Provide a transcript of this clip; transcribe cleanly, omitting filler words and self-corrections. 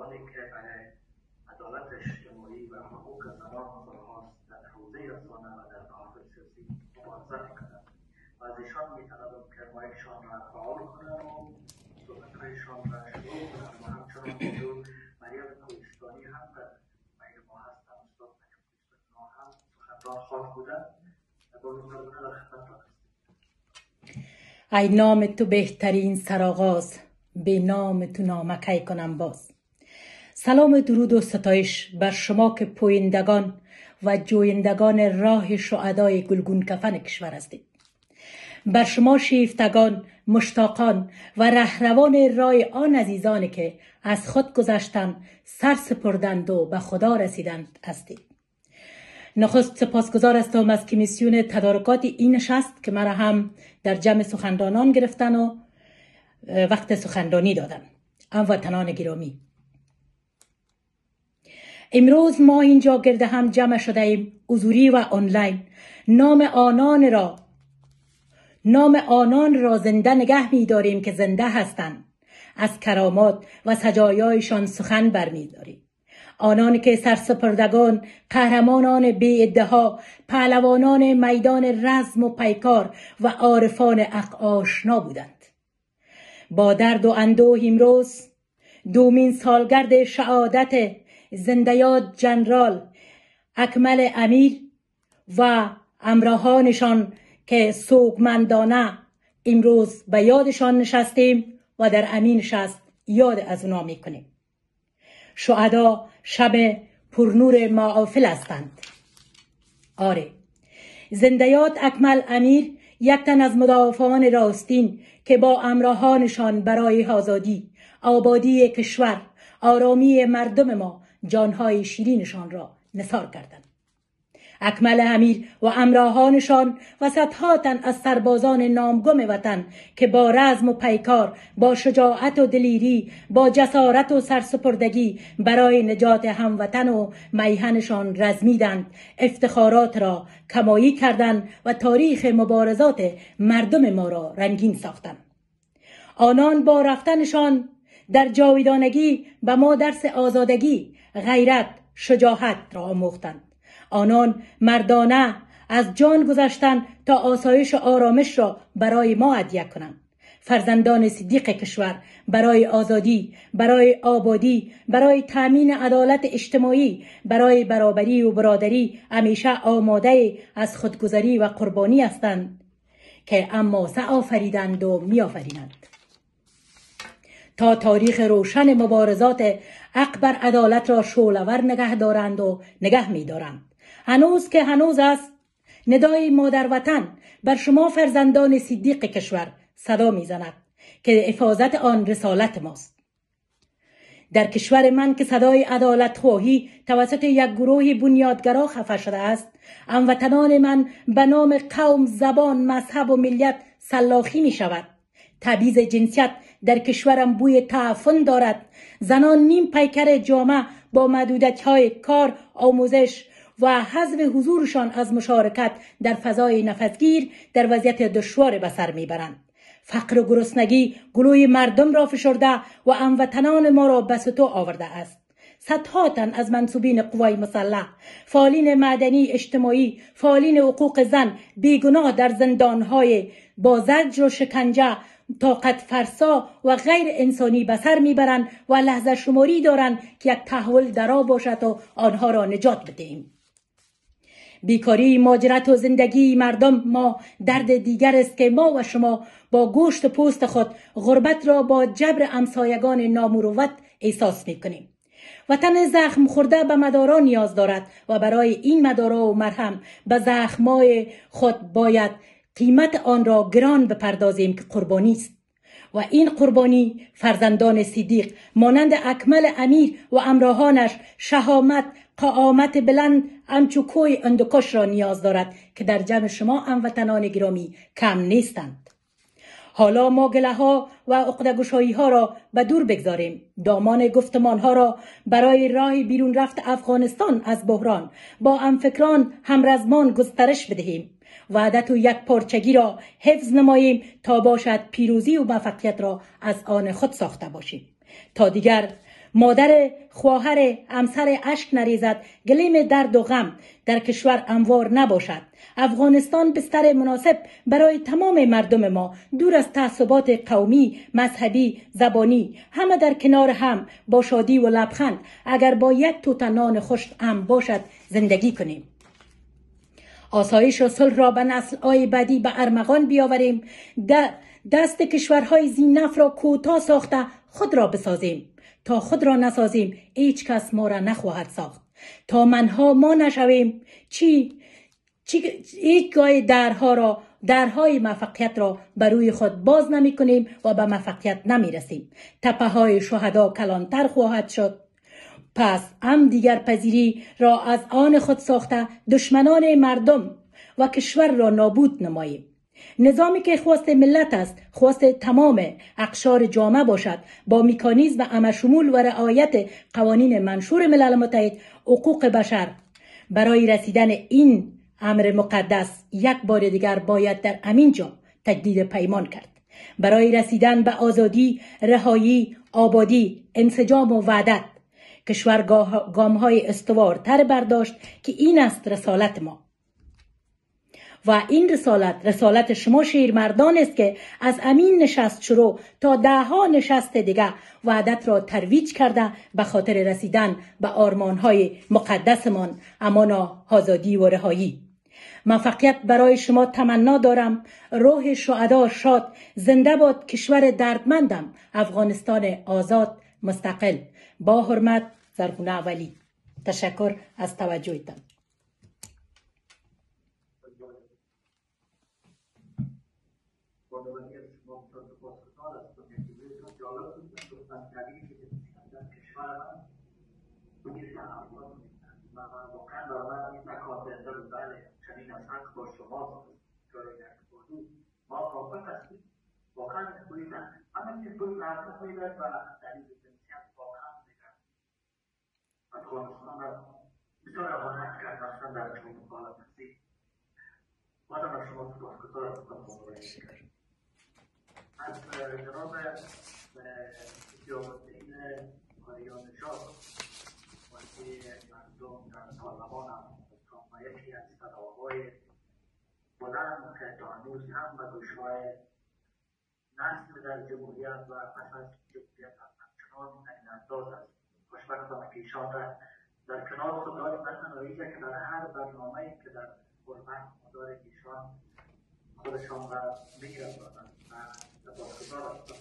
سوالی که برای عدالت اجتماعی و حقوق زنان و خواهاست در حوزه رسانه و در محافل سیاسی مبارزه میکنند و از ایشان میطلبم که مایکشان را فعال کنند و صحبتهایشان را شروع کنند و همچنان حضور مریم کوهستانی هم در بین ما هستند. استاد مریم کوهستانی هم سخنران خواهد بودند و با مردونه در خدمت را هستیم. ای نام تو بهترین سرآغاز، به نام تو نامکی کنم باز. سلام و درود و ستایش بر شما که پویندگان و جویندگان راه شهدای گلگون کفن کشور هستید. بر شما شیفتگان، مشتاقان و رهروان راه آن عزیزانی که از خود گذشتند، سر سپردند و به خدا رسیدند هستید. نخست سپاسگزار هستم از کمیسیون تدارکات این نشست که مرا هم در جمع سخنرانان گرفتن و وقت سخنرانی دادن. هموطنان گرامی، امروز ما اینجا گرد هم جمع شده ایم، حضوری و آنلاین. نام آنان را زنده نگه می داریم که زنده هستند. از کرامات و سجایایشان سخن برمی داریم. آنان که سرسپردگان، قهرمانان بی ادعا، پهلوانان میدان رزم و پیکار و عارفان حق آشنا بودند. با درد و اندوه امروز دومین سالگرد شهادت زنده‌یاد جنرال اکمل امیر و همراهانشان که سوگمندانه امروز به یادشان نشستیم و در امین نشست یاد از اونا میکنیم. شهدا شب پرنور محافل هستند. آره، زنده‌یاد اکمل امیر یک تن از مدافعان راستین که با همراهانشان برای آزادی، آبادی کشور، آرامی مردم ما جانهای شیرینشان را نثار کردند. اکمل امیر و همراهانشان و صدها تن از سربازان نامگم وطن که با رزم و پیکار، با شجاعت و دلیری، با جسارت و سرسپردگی برای نجات هموطن و میهنشان رزمیدند، افتخارات را کمایی کردند و تاریخ مبارزات مردم ما را رنگین ساختند. آنان با رفتنشان در جاودانگی به ما درس آزادگی، غیرت، شجاعت را آموختند. آنان مردانه از جان گذشتند تا آسایش و آرامش را برای ما هدیه کنند. فرزندان صدیق کشور برای آزادی، برای آبادی، برای تامین عدالت اجتماعی، برای برابری و برادری همیشه آماده از خودگذری و قربانی هستند که اما سآفریدند و میآفرینند تا تاریخ روشن مبارزات حق بر عدالت را شعله‌ور نگه دارند و نگه می‌دارند. هنوز که هنوز است، ندای مادر وطن بر شما فرزندان صدیق کشور صدا می‌زند که حفاظت آن رسالت ماست. در کشور من که صدای عدالت خواهی توسط یک گروه بنیادگرا خفه شده است، هموطنان من به نام قوم، زبان، مذهب و ملت سلاخی می شود. تبعیض جنسیت در کشورم بوی تعفن دارد. زنان نیم پیکر جامعه با محدودیت‌های کار، آموزش و حذف حضورشان از مشارکت در فضای نفسگیر در وضعیت دشوار به سر میبرند. فقر و گرسنگی گلوی مردم را فشرده و هموطنان ما را به سطوح آورده است. صدها تن از منصوبین قوای مسلح، فعالین مدنی اجتماعی، فعالین حقوق زن بیگناه در زندانهای با زجر و شکنجه، طاقت فرسا و غیر انسانی به سر میبرند و لحظه شماری دارند که یک تحول درا باشد و آنها را نجات بدهیم. بیکاری، مهاجرت و زندگی مردم ما درد دیگر است که ما و شما با گوشت و پوست خود غربت را با جبر همسایگان نامروت احساس میکنیم. وطن زخم خورده به مدارا نیاز دارد و برای این مدارا و مرهم به زخمای خود باید قیمت آن را گران بپردازیم که قربانی است. و این قربانی فرزندان صدیق مانند اکمل امیر و همراهانش شهامت، قامت بلند همچو کوه اندکش را نیاز دارد که در جمع شما هموطنان گرامی کم نیستند. حالا ما گله ها و عقده‌گشایی ها را به دور بگذاریم. دامان گفتمان ها را برای راه بیرون رفت افغانستان از بحران با همفکران همرزمان گسترش بدهیم. وحدت و یک پارچگی را حفظ نماییم تا باشد پیروزی و موفقیت را از آن خود ساخته باشیم. تا دیگر مادر، خواهر، همسر اشک نریزد، گلیم درد و غم در کشور هموار نباشد. افغانستان بستر مناسب برای تمام مردم ما، دور از تعصبات قومی، مذهبی، زبانی، همه در کنار هم با شادی و لبخند اگر با یک توته نان خشک هم باشد زندگی کنیم. آسایش و صلح را به نسل‌های بعدی به ارمغان بیاوریم. دست کشورهای ذی‌نفع را کوتاه ساخته خود را بسازیم. تا خود را نسازیم هیچ کس ما را نخواهد ساخت. تا منها ما نشویم هیچگاه درهای موفقیت را بر روی خود باز نمی کنیم و به موفقیت نمی رسیم. تپه های شهدا کلانتر خواهد شد. پس هم دیگر پذیری را از آن خود ساخته دشمنان مردم و کشور را نابود نماییم. نظامی که خواست ملت است، خواست تمام اقشار جامعه باشد، با مکانیزم همه‌شمول و رعایت قوانین منشور ملل متحد حقوق بشر. برای رسیدن این امر مقدس یک بار دیگر باید در همین جا تجدید پیمان کرد. برای رسیدن به آزادی، رهایی، آبادی، انسجام و وحدت کشور گام‌های استوارتر برداشت که این است رسالت ما. و این رسالت شما شیرمردان است که از امین نشست شروع تا 10 نشست دیگر وحدت را ترویج کرده به خاطر رسیدن به آرمان‌های مقدسمان، امان، آزادی و رهایی. موفقیت برای شما تمنا دارم. روح شهدا شاد. زنده باد کشور دردمندم، افغانستان آزاد مستقل. با حرمت، زرغونه ولی. تشکر از توجهتان. واقعا برای این مکاتب بله چنین از حق با شما ما موافق هستیم. واقعا بودن همین که بود رفت میداد و دلیل جنسیت واقعا میگن افغانستان را بسیار احانت کرد مثلا در جمهوری حالت هستی. بازم از شما سپاسگزار هستم. از جناب سیاوالدین آریان نژاد وزیر مردم در پارلمان هم و یکی از صداهای بلند که تا هنوز هم به گوش‌های نسل در جمهوریت و پس از جمهوریت همچنان تعیین‌انداز است. خوشبختانه که ایشان را در کنار خود داریم، نه تنها اینکه که در هر برنامه‌ای که در حرمت مدار ایشان خودشان را می‌رسانند و سپاسگزار هستم.